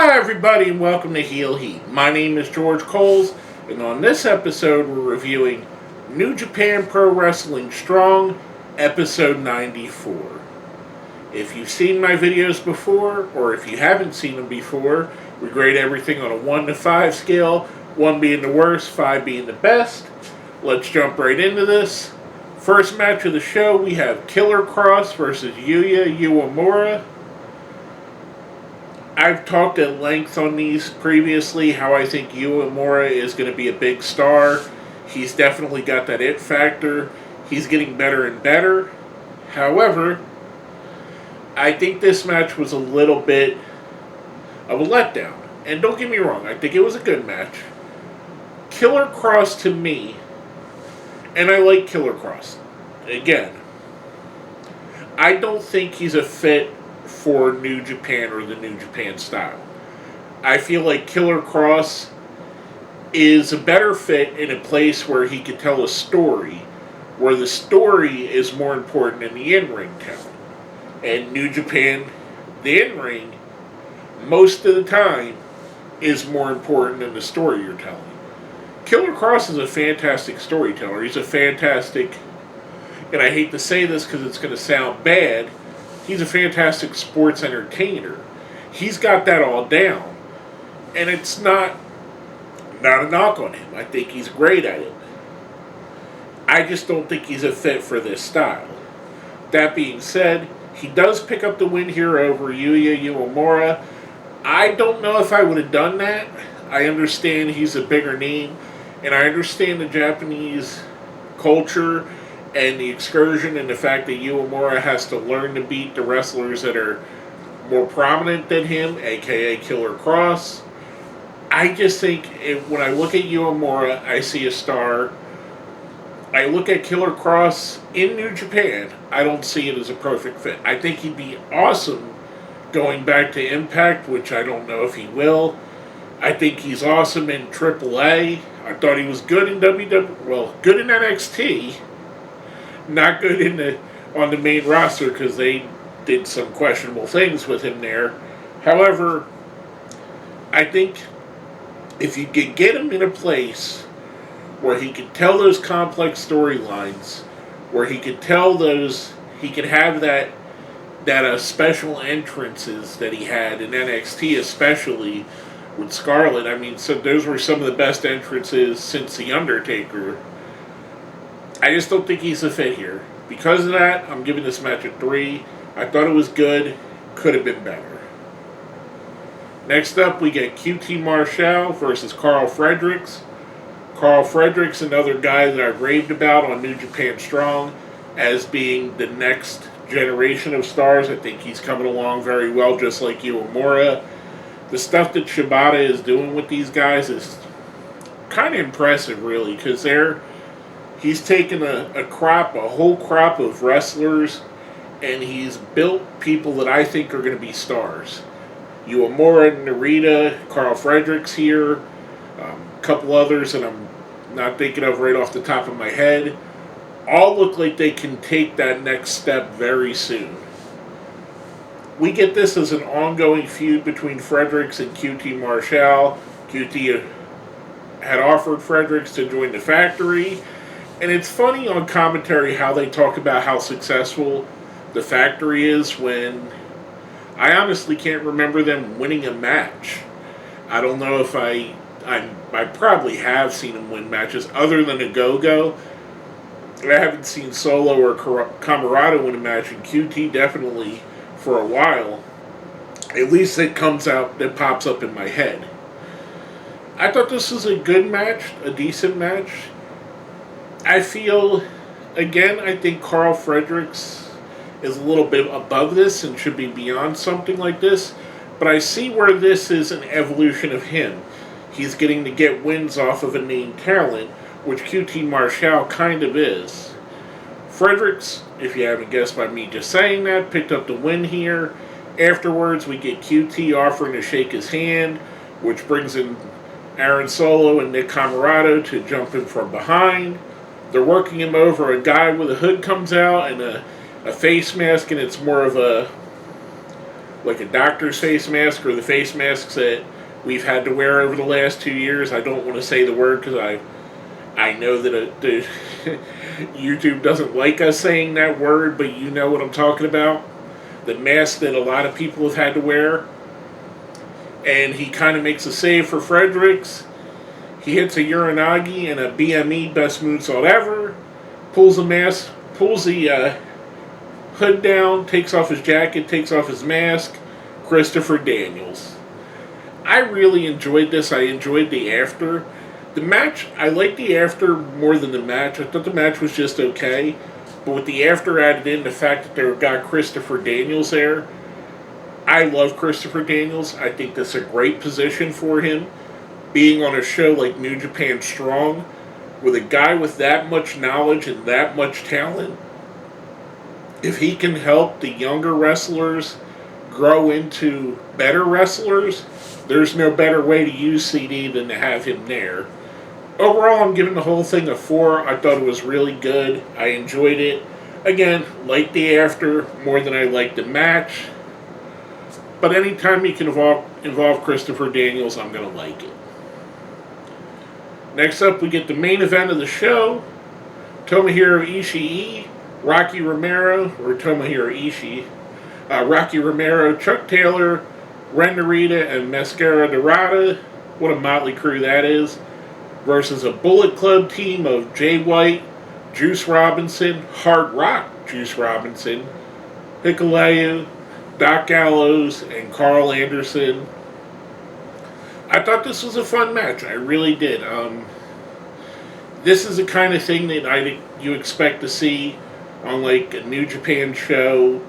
Hi everybody and welcome to Heel Heat. My name is George Coles and on this episode we're reviewing New Japan Pro Wrestling Strong episode 94. If you've seen my videos before or if you haven't seen them before, we grade everything on a 1 to 5 scale, 1 being the worst, 5 being the best. Let's jump right into this. First match of the show we have Killer Kross versus Yuya Uemura. I've talked at length on these previously, how I think Uemura is going to be a big star. He's definitely got that it factor. He's getting better and better. However, I think this match was a little bit of a letdown. And don't get me wrong, I think it was a good match. Killer Kross to me, and I like Killer Kross. Again, I don't think he's a fit for New Japan or the New Japan style. I feel like Killer Kross is a better fit in a place where he can tell a story, where the story is more important than the in-ring talent. And New Japan, the in-ring, most of the time, is more important than the story you're telling. Killer Kross is a fantastic storyteller. He's a fantastic, and I hate to say this because it's going to sound bad, he's a fantastic sports entertainer. He's got that all down. And it's not a knock on him. I think he's great at it. I just don't think he's a fit for this style. That being said, he does pick up the win here over Yuya Uemura. I don't know if I would have done that. I understand he's a bigger name, and I understand the Japanese culture and the excursion and the fact that Uemura has to learn to beat the wrestlers that are more prominent than him, aka Killer Kross. I just think when I look at Uemura, I see a star. I look at Killer Kross in New Japan, I don't see it as a perfect fit. I think he'd be awesome going back to Impact, which I don't know if he will. I think he's awesome in AAA. I thought he was good in good in NXT. Not good on the main roster because they did some questionable things with him there. However, I think if you could get him in a place where he could tell those complex storylines, where he could have that special entrances that he had in NXT, especially with Scarlett. I mean, so those were some of the best entrances since The Undertaker. I just don't think he's a fit here. Because of that, I'm giving this match a 3. I thought it was good. Could have been better. Next up, we get QT Marshall versus Carl Fredericks. Carl Fredericks, another guy that I've raved about on New Japan Strong as being the next generation of stars. I think he's coming along very well, just like Uemura. The stuff that Shibata is doing with these guys is kind of impressive, really, because he's taken a whole crop of wrestlers, and he's built people that I think are going to be stars. Uemura, Narita, Carl Fredericks here, a couple others that I'm not thinking of right off the top of my head, all look like they can take that next step very soon. We get this as an ongoing feud between Fredericks and QT Marshall. QT had offered Fredericks to join the factory. And it's funny on commentary how they talk about how successful the factory is when I honestly can't remember them winning a match. I don't know if I probably have seen them win matches other than a Go-Go. I haven't seen Solo or Camarado win a match, and QT definitely for a while. At least it pops up in my head. I thought this was a good match, a decent match. I feel, again, I think Carl Fredericks is a little bit above this and should be beyond something like this. But I see where this is an evolution of him. He's getting to get wins off of a named talent, which QT Marshall kind of is. Fredericks, if you haven't guessed by me just saying that, picked up the win here. Afterwards, we get QT offering to shake his hand, which brings in Aaron Solo and Nick Camarado to jump in from behind. They're working him over. A guy with a hood comes out and a face mask, and it's more of a like a doctor's face mask or the face masks that we've had to wear over the last 2 years. I don't want to say the word because I know that the YouTube doesn't like us saying that word, but you know what I'm talking about. The mask that a lot of people have had to wear. And he kind of makes a save for Fredricks. He hits a Uranagi and a BME, best moonsault ever. Pulls the hood down, takes off his jacket, takes off his mask. Christopher Daniels. I really enjoyed this. I enjoyed the after. The match, I liked the after more than the match. I thought the match was just okay. But with the after added in, the fact that they got Christopher Daniels there, I love Christopher Daniels. I think that's a great position for him. Being on a show like New Japan Strong, with a guy with that much knowledge and that much talent, if he can help the younger wrestlers grow into better wrestlers, there's no better way to use CD than to have him there. Overall, I'm giving the whole thing a 4. I thought it was really good. I enjoyed it. Again, liked the after more than I liked the match. But anytime you can involve Christopher Daniels, I'm going to like it. Next up, we get the main event of the show. Tomohiro Ishii, Rocky Romero, Rocky Romero, Chuck Taylor, Ren Narita, and Mascara Dorada. What a motley crew that is. Versus a Bullet Club team of Jay White, Juice Robinson, Hard Rock Juice Robinson, Hikuleo, Doc Gallows, and Carl Anderson. I thought this was a fun match. I really did. This is the kind of thing that you expect to see on like a New Japan show.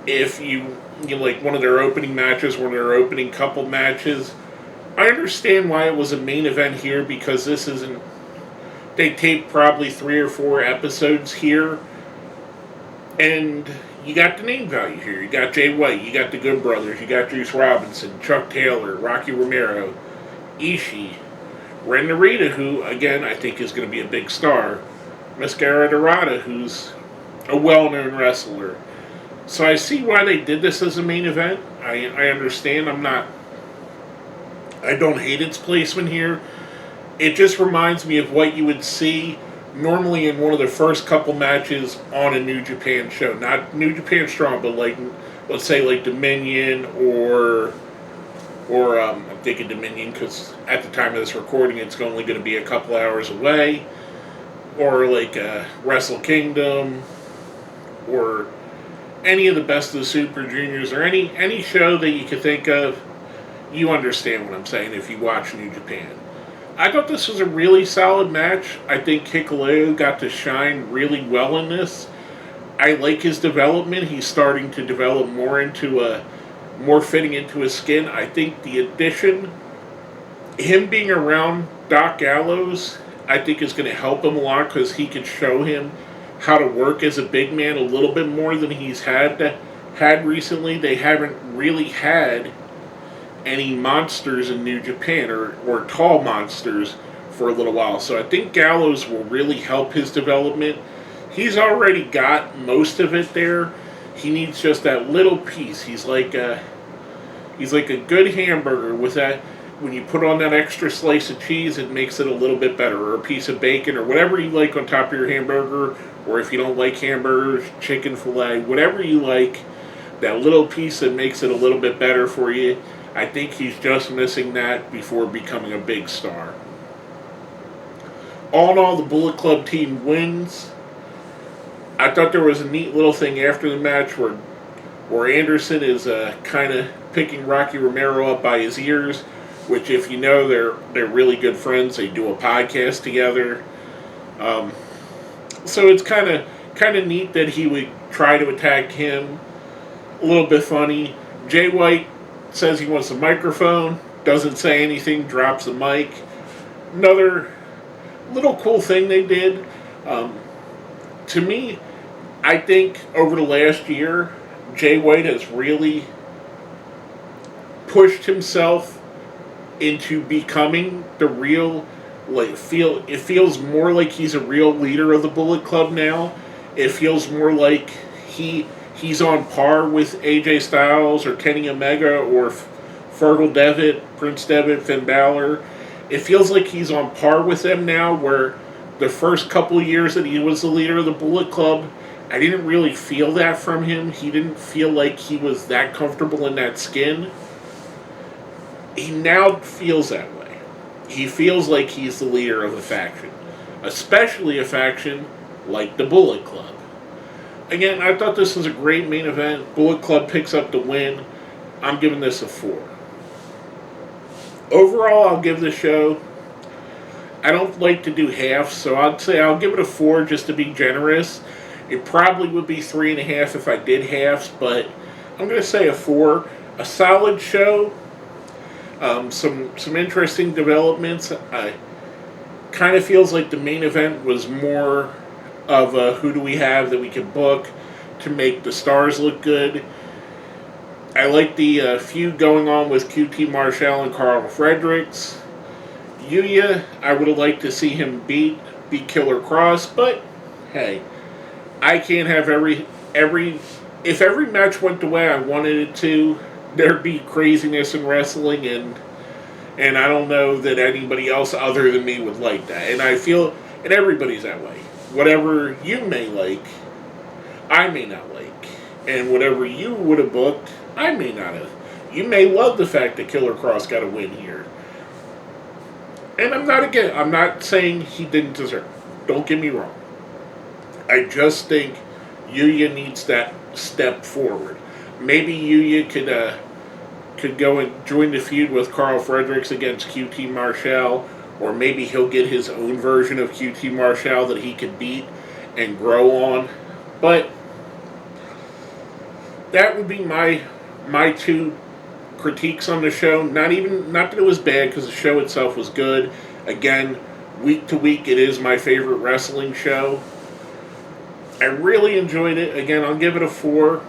If you like one of their opening matches, one of their opening couple matches. I understand why it was a main event here because this isn't. They taped probably 3 or 4 episodes here, and you got the name value here. You got Jay White, you got the Good Brothers, you got Juice Robinson, Chuck Taylor, Rocky Romero, Ishii, Ren Narita, who again I think is going to be a big star, Mascara Dorada, who's a well-known wrestler. So I see why they did this as a main event. I understand. I don't hate its placement here. It just reminds me of what you would see normally in one of the first couple matches on a New Japan show. Not New Japan Strong, but like, let's say like Dominion or I'm thinking Dominion because at the time of this recording it's only going to be a couple hours away. Or like Wrestle Kingdom or any of the Best of the Super Juniors or any show that you could think of. You understand what I'm saying if you watch New Japan. I thought this was a really solid match. I think Hikuleo got to shine really well in this. I like his development. He's starting to develop more fitting into his skin. I think the addition, him being around Doc Gallows, I think is going to help him a lot because he can show him how to work as a big man a little bit more than he's had recently. They haven't really had any monsters in New Japan or tall monsters for a little while. So I think Gallows will really help his development. He's already got most of it there. He needs just that little piece. He's like a good hamburger with that. When you put on that extra slice of cheese, it makes it a little bit better. Or a piece of bacon or whatever you like on top of your hamburger. Or if you don't like hamburgers, chicken fillet, whatever you like, that little piece that makes it a little bit better for you. I think he's just missing that before becoming a big star. All in all, the Bullet Club team wins. I thought there was a neat little thing after the match where Anderson is kind of picking Rocky Romero up by his ears, which if you know, they're really good friends. They do a podcast together. So it's kind of neat that he would try to attack him. A little bit funny. Jay White says he wants a microphone, doesn't say anything, drops the mic. Another little cool thing they did. To me, I think over the last year, Jay White has really pushed himself into becoming the real, it feels more like he's a real leader of the Bullet Club now. It feels more like he he's on par with AJ Styles or Kenny Omega or Fergal Devitt, Prince Devitt, Finn Balor. It feels like he's on par with them now, where the first couple of years that he was the leader of the Bullet Club, I didn't really feel that from him. He didn't feel like he was that comfortable in that skin. He now feels that way. He feels like he's the leader of a faction, especially a faction like the Bullet Club. Again, I thought this was a great main event. Bullet Club picks up the win. I'm giving this a 4. Overall, I'll give the show, I don't like to do halves, so I'd say I'll give it a 4 just to be generous. It probably would be 3.5 if I did halves, but I'm going to say a 4. A solid show. Some interesting developments. Kind of feels like the main event was more of a who do we have that we can book to make the stars look good. I like the feud going on with QT Marshall and Carl Fredericks. Yuya, I would have liked to see him beat Killer Cross, but hey, I can't have every if every match went the way I wanted it to, there'd be craziness in wrestling, and I don't know that anybody else other than me would like that. And I feel, and everybody's that way. Whatever you may like, I may not like. And whatever you would have booked, I may not have. You may love the fact that Killer Cross got a win here. And I'm not saying he didn't deserve it. Don't get me wrong. I just think Yuya needs that step forward. Maybe Yuya could go and join the feud with Carl Fredericks against QT Marshall, or maybe he'll get his own version of QT Marshall that he could beat and grow on. But that would be my 2 critiques on the show. Not that it was bad, because the show itself was good. Again, week to week, it is my favorite wrestling show. I really enjoyed it. Again, I'll give it a 4.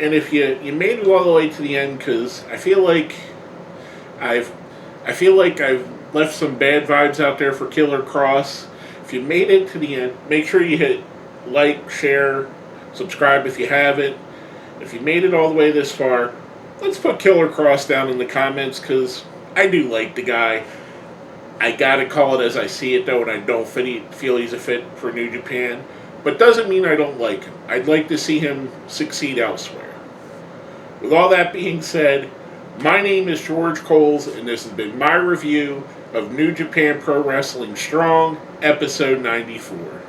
And if you made it all the way to the end, because I feel like I've left some bad vibes out there for Killer Cross. If you made it to the end, make sure you hit like, share, subscribe if you haven't. If you made it all the way this far, let's put Killer Cross down in the comments, because I do like the guy. I gotta call it as I see it, though, and I don't feel he's a fit for New Japan. But doesn't mean I don't like him. I'd like to see him succeed elsewhere. With all that being said, my name is George Coles, and this has been my review of New Japan Pro Wrestling Strong, Episode 94.